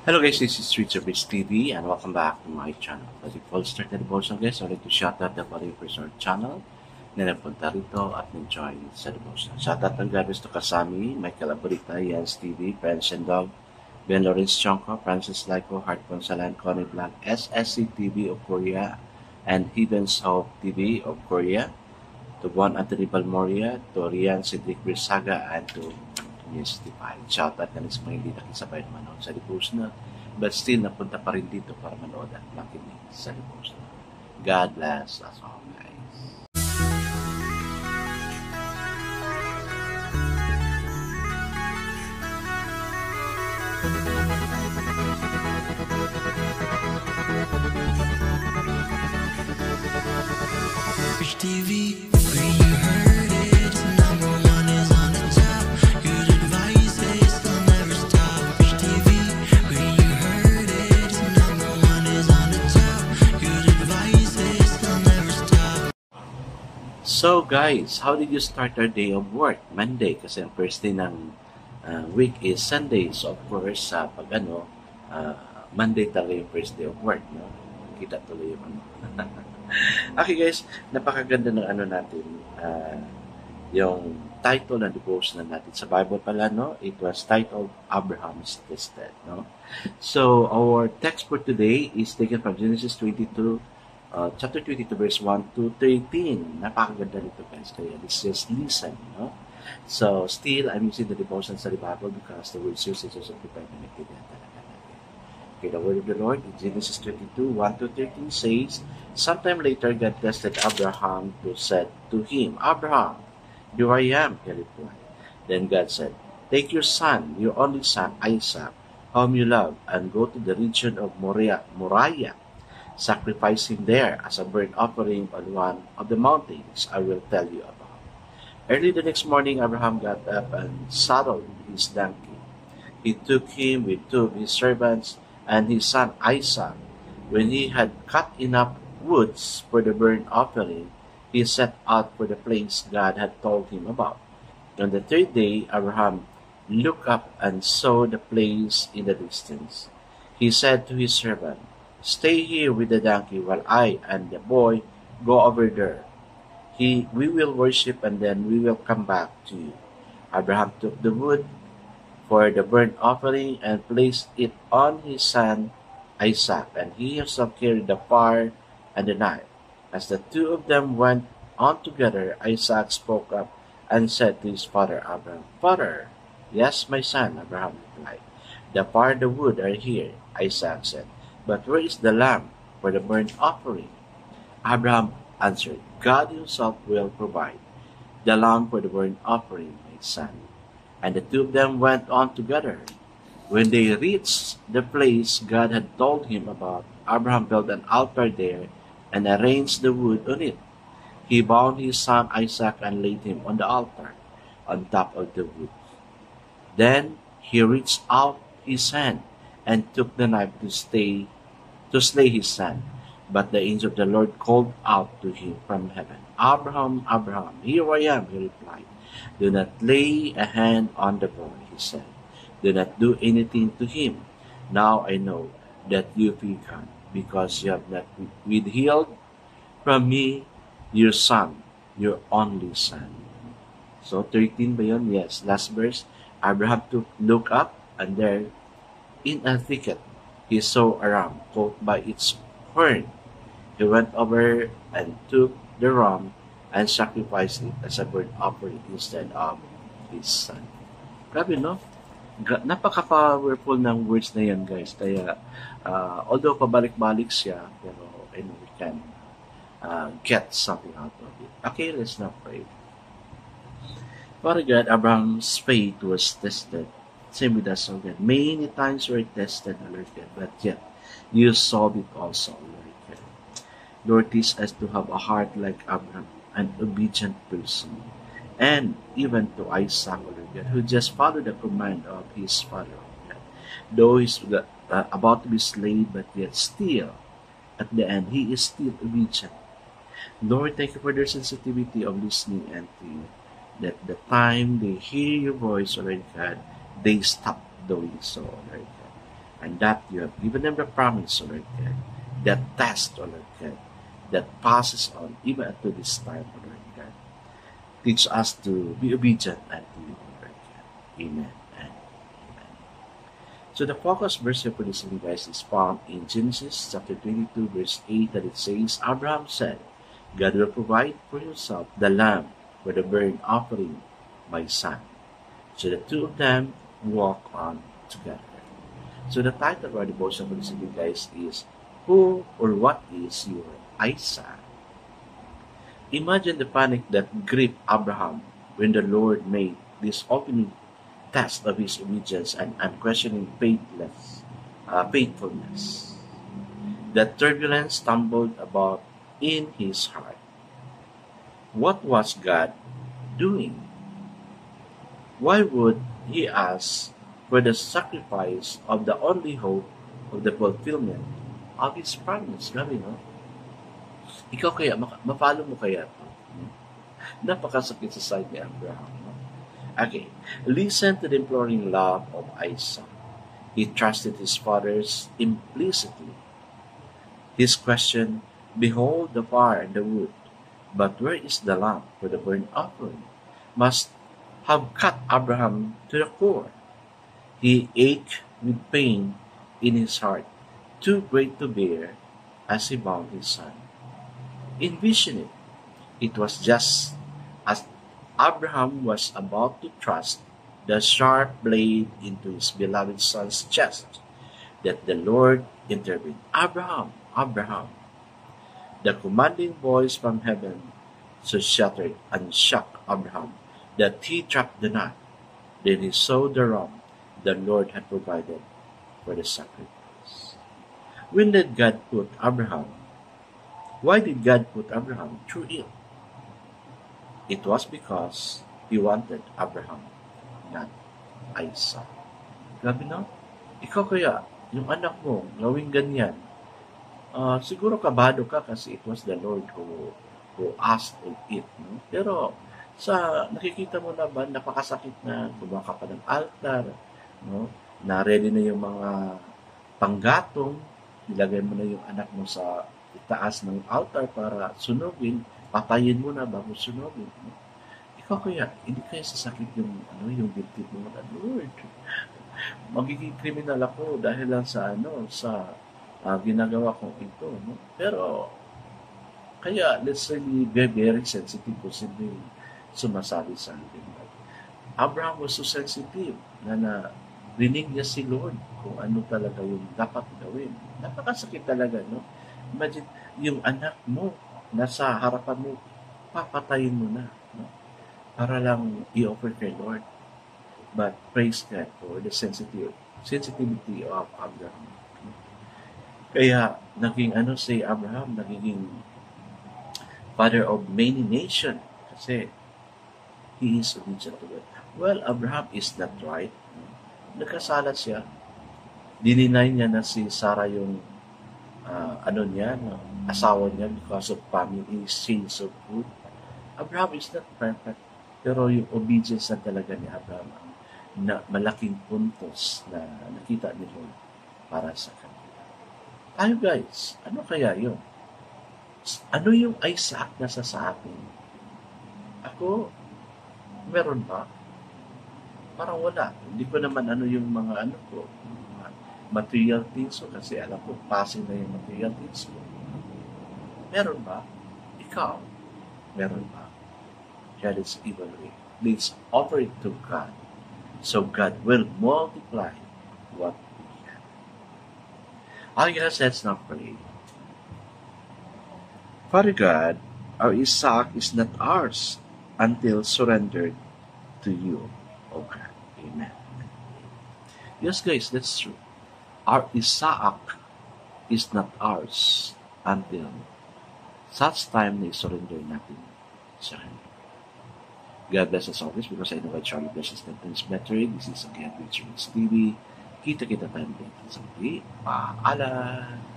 Hello guys, this is Richard Bridge TV and welcome back to my channel. As we full start na devotion guys, I'd like to shout out the following person our channel na napunta rito at nag-join sa devotion. Shout out ng God to Kasami, Michael Aburita, Jens TV, Prince and Dog, Ben Lawrence Chonko, Francis Laiko, Heart Consalan, Connie Black, SSC TV of Korea, and Heaven's Hope TV of Korea, to Juan Anthony Balmoria, to Rian Cedric Brisaga, and to Mystified. Shout out na sa mga hindi nakisabay na manood sa devotional, but still napunta pa rin dito para manood at makinig sa devotional. God bless us all, guys. Rich TV, where you heard it, number one is on the top. Good advice, they'll never stop. Rich TV, where you heard it, number one is on the top. Good advice, they'll never stop. So guys, how did you start your day of work? Monday, kasi ang first day ng week is Sunday. So of course, Monday talaga yung first day of work. No? Kita tuloy yung ano. Okay guys, napakaganda ng ano natin, yung title ng devotion natin sa Bible pala, no? It was titled Abraham's Tested, no? So our text for today is taken from Genesis 22, chapter 22 verse 1 to 13. Napakaganda nito guys, kaya let's just listen, no? So still, I'm using the devotion sa Bible because the word used is also prepared na nagkita talaga natin. Okay, the word of the Lord in Genesis 22, 1 to 13 says, sometime later, God tested Abraham to said to him, Abraham, here I am, he replied. Then God said, take your son, your only son, Isaac, whom you love, and go to the region of Moriah. Sacrifice him there as a burnt offering on one of the mountains I will tell you about. Early the next morning, Abraham got up and saddled his donkey. He took him with two of his servants and his son Isaac. When he had cut enough woods for the burnt offering, he set out for the place God had told him about. On the third day, Abraham looked up and saw the place in the distance. He said to his servant, stay here with the donkey while I and the boy go over there. We will worship and then we will come back to you. Abraham took the wood for the burnt offering and placed it on his son Isaac, and he himself carried the fire and the knife. As the two of them went on together, Isaac spoke up and said to his father Abraham, Father. Yes, my son, Abraham replied. The fire and the wood are here, Isaac said, but where is the lamb for the burnt offering? Abraham answered, God himself will provide the lamb for the burnt offering, my son. And the two of them went on together. When they reached the place God had told him about, Abraham built an altar there and arranged the wood on it. He bound his son Isaac and laid him on the altar on top of the wood. Then he reached out his hand and took the knife to slay his son. But the angel of the Lord called out to him from heaven, Abraham, Abraham, here I am, he replied. Do not lay a hand on the boy, he said. Do not do anything to him. Now I know that you fear God, because you have not withheld from me your son, your only son. So 13 ba yun? Yes, last verse. Abraham looked up, and there in a thicket he saw a ram caught by its horn. He went over and took the ram and sacrificed it as a burnt offering instead of his son. Grabe, no? Napaka-powerful ng words na yan, guys. Kaya, although pabalik-balik siya, pero we can get something out of it. Okay, let's now pray. Father God, Abraham's faith was tested. Same with us, oh God. Many times we were tested, Lord God, but yet you solved it also, Lord God. Lord, teach us to have a heart like Abraham, an obedient person. And even to Isaac, Lord God, who just followed the command of his father, Lord God. Though he's about to be slain, but yet still, at the end, he is still obedient. Lord, thank you for their sensitivity of listening unto you. That the time they hear your voice, Lord God, they stop doing so, Lord God. and that you have given them the promise, O Lord God, that test, O Lord God, that passes on even up to this time, O Lord God. Teach us to be obedient unto you, O Lord God. Amen and amen. So the focus verse for this evening, guys, is found in Genesis chapter 22, verse 8, that it says, Abraham said, God will provide for himself the lamb for the burnt offering, my son. So the two of them walk on together. So the title of our devotion for this evening, guys, is Who or What is Your Isaac? Imagine the panic that gripped Abraham when the Lord made this opening test of his obedience and unquestioning faithfulness. The turbulence stumbled about in his heart. What was God doing? Why would he ask for the sacrifice of the only hope of the fulfillment of his promise? Grabe, no? Ikaw kaya, mapalo mo kaya ito? Napakasakit sa side ni Abraham. No? Okay, listen to the imploring love of Isaac. He trusted his fathers implicitly. His question, behold the fire and the wood, but where is the lamb for the burnt offering? Must have cut Abraham to the core. He ached with pain in his heart, too great to bear, as he bound his son. Envision it. It was just as Abraham was about to thrust the sharp blade into his beloved son's chest that the Lord intervened. Abraham, Abraham. The commanding voice from heaven so shattered and shocked Abraham that he dropped the knife. Then he saw the ram the Lord had provided for the sacrifice. When did God put Abraham? Why did God put Abraham through it? It was because he wanted Abraham, not Isaac. Grabe na? Ikaw kaya, yung anak mo, gawing ganyan, siguro kabado ka kasi it was the Lord who asked of it. No? Pero nakikita mo na ba, napakasakit na gumawa ka pa ng altar, no? Na ready na yung mga panggatong, ilagay mo na yung anak mo sa itaas ng altar para sunugin, patayin mo na bago sunugin. No? Ikaw kaya, hindi kaya sasakit yung dibdib mo na, Lord, magiging kriminal ako dahil lang sa ginagawa kong ito. No? Pero, kaya, let's really be very sensitive kung sino sumasabi sa atin. Abraham was so sensitive na rinig niya si Lord kung ano talaga yung dapat gawin. Napakasakit talaga, no? Imagine, yung anak mo, nasa harapan mo, papatayin mo na, no? Para lang i-offer kay Lord. But praise God for the sensitivity of Abraham. Kaya, si Abraham, naging father of many nations. Kasi, he is obedient to God. Well, Abraham is not right. Nagkasala siya. Dininay niya na si Sarah yung asawa niya because of family sins of food. Abraham is not perfect. Pero yung obedience na talaga ni Abraham na malaking puntos na nakita ni Lord para sa kanila. Tayo guys, ano kaya yun? Ano yung Isaac na sa atin? Ako, meron ba? Parang wala. Hindi ko naman yung mga material things ko kasi alam ko, passing na yung material things ko. Meron ba? Ikaw, meron ba? Kaya let's evaluate. Let's offer it to God so God will multiply what we have. I guess let's not pray. Father God, our Isaac is not ours until surrendered to you, O God. Amen. Yes, guys, that's true. Our Isaac is not ours until such time na surrender natin sa Kanya. God bless us always because I know that Charlie blesses them in this metric. This is again Richard TV. Kita-kita tayo dito sa muli. Paalam!